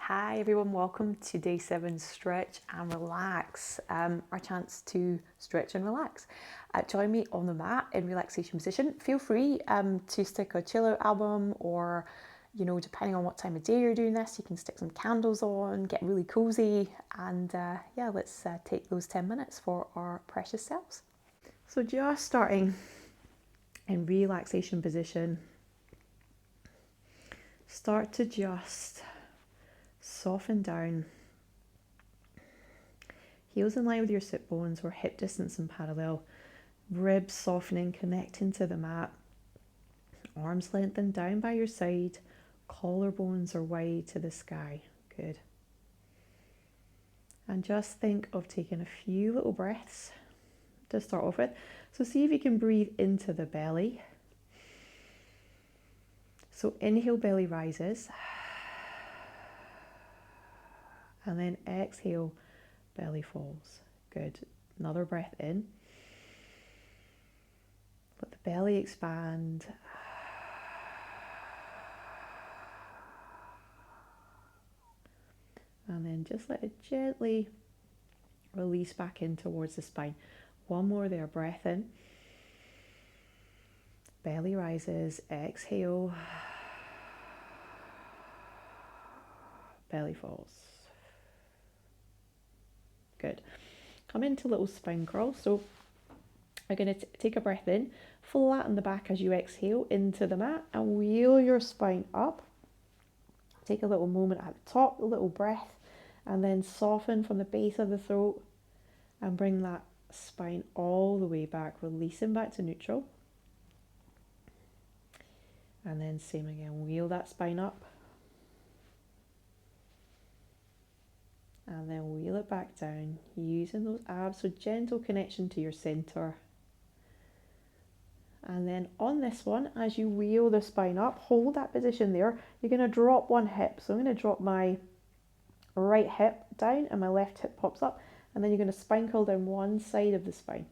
Hi everyone, welcome to day 7 stretch and relax. Our chance to stretch and relax. Join me on the mat in relaxation position. Feel free to stick a chill out album, or depending on what time of day you're doing this, you can stick some candles on, get really cozy, and let's take those 10 minutes for our precious selves. So just starting in relaxation position, start to just soften down. Heels in line with your sit bones or hip distance and parallel. Ribs softening, connecting to the mat. Arms lengthened down by your side. Collarbones are wide to the sky. Good. And just think of taking a few little breaths to start off with. So see if you can breathe into the belly. So inhale, belly rises. And then exhale, belly falls. Good. Another breath in. Let the belly expand. And then just let it gently release back in towards the spine. One more there, breath in. Belly rises, exhale. Belly falls. Good. Come into little spine curl. So I'm going to take a breath in, flatten the back as you exhale into the mat and wheel your spine up. Take a little moment at the top, a little breath, and then soften from the base of the throat and bring that spine all the way back, releasing back to neutral. And then same again, wheel that spine up. And then wheel it back down, using those abs, so gentle connection to your center. And then on this one, as you wheel the spine up, hold that position there. You're going to drop one hip. So I'm going to drop my right hip down and my left hip pops up. And then you're going to spine curl down one side of the spine.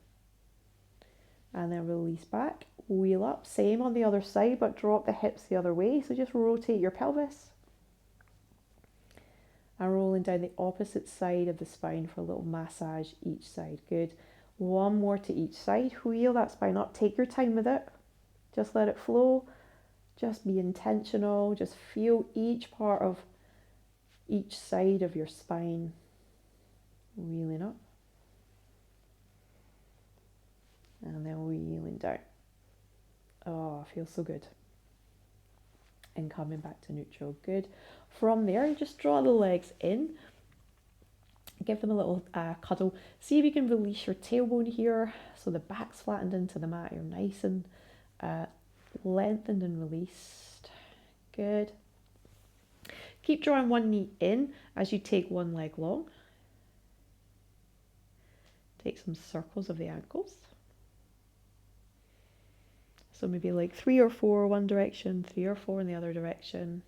And then release back, wheel up. Same on the other side, but drop the hips the other way. So just rotate your pelvis. And rolling down the opposite side of the spine for a little massage each side. Good. One more to each side. Wheel that spine up. Take your time with it. Just let it flow. Just be intentional. Just feel each part of each side of your spine wheeling up. And then wheeling down. Oh, feels so good. And coming back to neutral. Good. From there, you just draw the legs in. Give them a little cuddle. See if you can release your tailbone here. So the back's flattened into the mat. You're nice and lengthened and released. Good. Keep drawing one knee in as you take one leg long. Take some circles of the ankles. So maybe like 3 or 4 one direction, 3 or 4 in the other direction.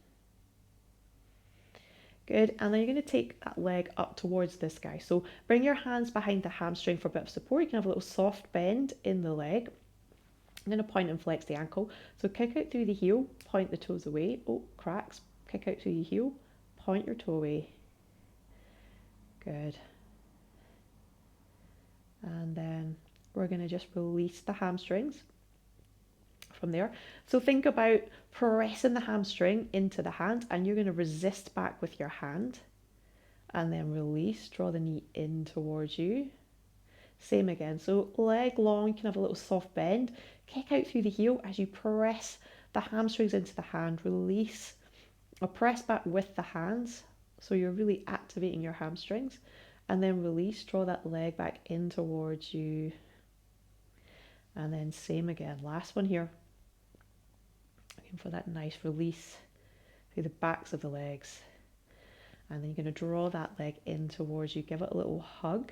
Good, and then you're going to take that leg up towards this guy. So bring your hands behind the hamstring for a bit of support. You can have a little soft bend in the leg. I'm going to point and flex the ankle. So kick out through the heel, point the toes away. Oh, cracks. Kick out through the heel, point your toe away. Good. And then we're going to just release the hamstrings from there. So think about pressing the hamstring into the hand, and you're going to resist back with your hand, and then release, draw the knee in towards you. Same again, so leg long, you can have a little soft bend, kick out through the heel as you press the hamstrings into the hand, release, or press back with the hands, so you're really activating your hamstrings, and then release, draw that leg back in towards you, and then same again, last one here. Looking for that nice release through the backs of the legs. And then you're going to draw that leg in towards you, give it a little hug.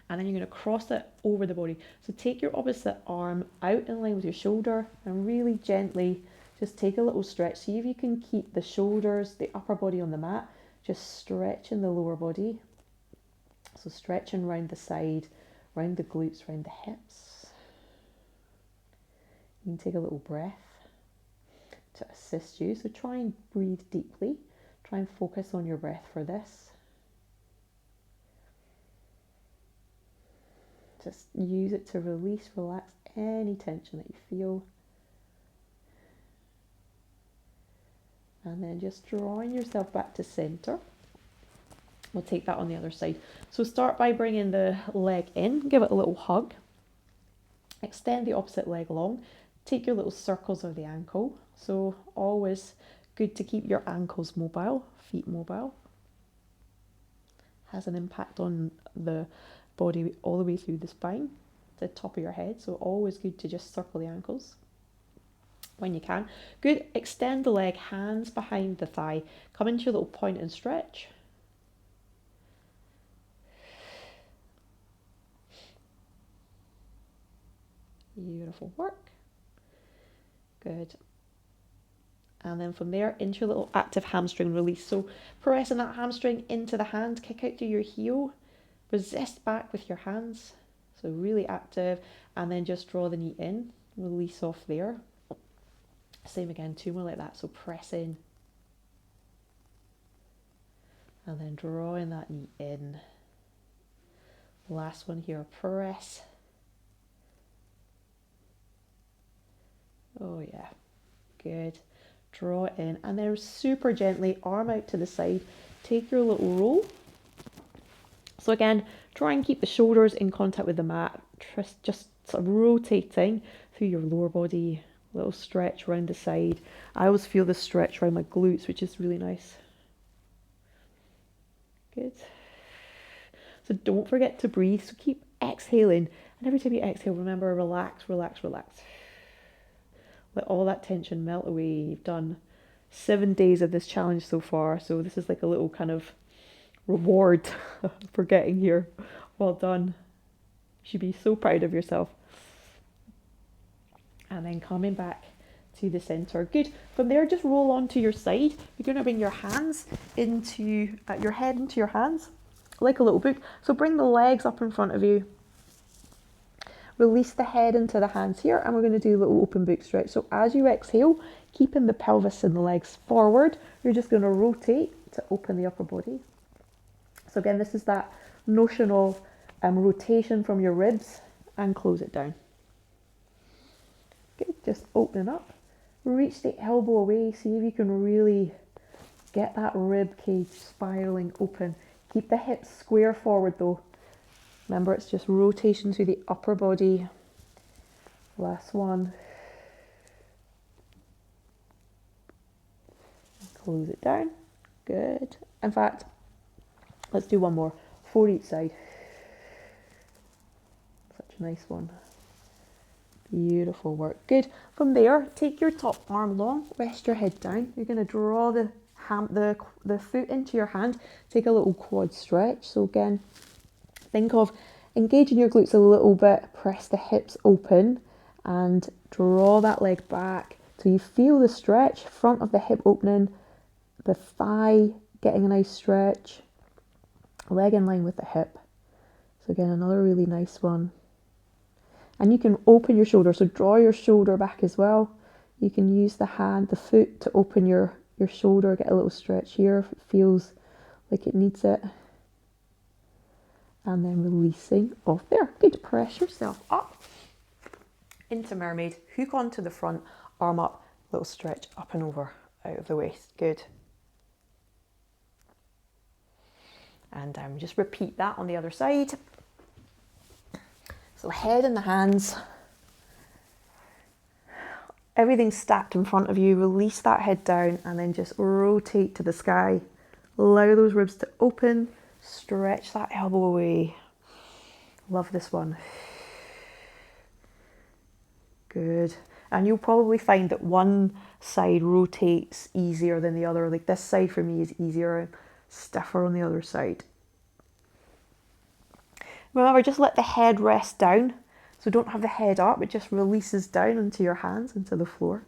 And then you're going to cross it over the body. So take your opposite arm out in line with your shoulder and really gently just take a little stretch. See if you can keep the shoulders, the upper body on the mat, just stretching the lower body. So stretching around the side, around the glutes, around the hips. You can take a little breath to assist you. So try and breathe deeply. Try and focus on your breath for this. Just use it to release, relax any tension that you feel. And then just drawing yourself back to center. We'll take that on the other side. So start by bringing the leg in, give it a little hug. Extend the opposite leg long. Take your little circles of the ankle. So always good to keep your ankles mobile, feet mobile. Has an impact on the body all the way through the spine, the top of your head. So always good to just circle the ankles when you can. Good. Extend the leg, hands behind the thigh. Come into your little point and stretch. Beautiful work. Good. And then from there into your little active hamstring release. So pressing that hamstring into the hand, kick out through your heel, resist back with your hands. So really active, and then just draw the knee in, release off there. Same again, 2 more like that. So press in. And then drawing that knee in. Last one here, press. Oh yeah, good. Draw it in, and then super gently, arm out to the side, take your little roll. So again, try and keep the shoulders in contact with the mat, just sort of rotating through your lower body, little stretch around the side. I always feel the stretch around my glutes, which is really nice. Good. So don't forget to breathe, so keep exhaling, and every time you exhale, remember, relax, relax, relax. Let all that tension melt away. You've done 7 days of this challenge so far, so this is like a little kind of reward for getting here. Well done. You should be so proud of yourself. And then coming back to the center. Good. From there, just roll onto your side. You're going to bring your hands into, your head into your hands, like a little book. So bring the legs up in front of you. Release the head into the hands here, and we're going to do a little open book stretch. So as you exhale, keeping the pelvis and the legs forward, you're just going to rotate to open the upper body. So again, this is that notion of rotation from your ribs, and close it down. Good, just open up. Reach the elbow away, see if you can really get that rib cage spiraling open. Keep the hips square forward though. Remember, it's just rotation through the upper body. Last one. Close it down. Good. In fact, let's do one more. 4 each side. Such a nice one. Beautiful work. Good. From there, take your top arm long, rest your head down. You're going to draw the foot into your hand. Take a little quad stretch. So again, think of engaging your glutes a little bit, press the hips open and draw that leg back so you feel the stretch, front of the hip opening, the thigh getting a nice stretch, leg in line with the hip. So again, another really nice one. And you can open your shoulder, so draw your shoulder back as well. You can use the hand, the foot to open your shoulder, get a little stretch here if it feels like it needs it. And then releasing off there. Good, press yourself up into mermaid, hook onto the front, arm up, little stretch up and over, out of the waist. Good. And just repeat that on the other side. So head in the hands, everything stacked in front of you, release that head down and then just rotate to the sky. Allow those ribs to open, stretch that elbow away. Love this one. Good. And you'll probably find that one side rotates easier than the other. Like this side for me is easier, stiffer on the other side. Remember, just let the head rest down. So don't have the head up, it just releases down into your hands, into the floor.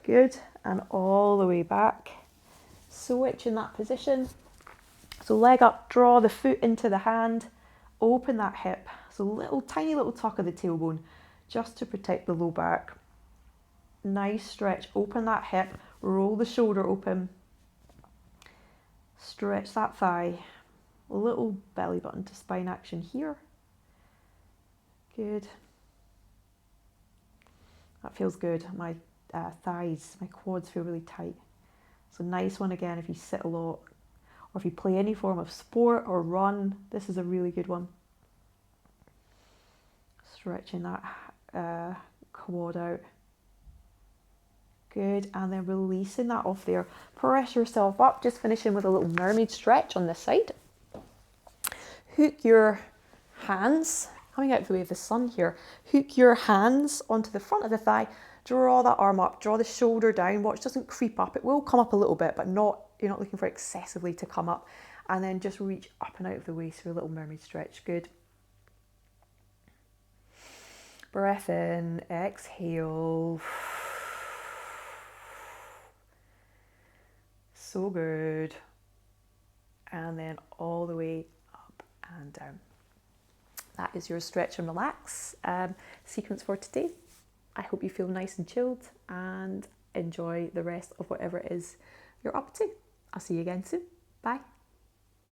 Good, and all the way back. Switch in that position. So leg up, draw the foot into the hand, open that hip. So tiny little tuck of the tailbone, just to protect the low back. Nice stretch, open that hip, roll the shoulder open. Stretch that thigh. A little belly button to spine action here. Good. That feels good. My thighs, my quads feel really tight. So nice one again if you sit a lot or if you play any form of sport or run. This is a really good one. Stretching that quad out. Good, and then releasing that off there. Press yourself up, just finishing with a little mermaid stretch on this side. Hook your hands, coming out of the way of the sun here, hook your hands onto the front of the thigh, draw that arm up, draw the shoulder down, watch it doesn't creep up, it will come up a little bit, but you're not looking for excessively to come up, and then just reach up and out of the way, so a little mermaid stretch, good. Breath in, exhale. So good. And then all the way up and down. That is your stretch and relax sequence for today. I hope you feel nice and chilled and enjoy the rest of whatever it is you're up to. I'll see you again soon. Bye.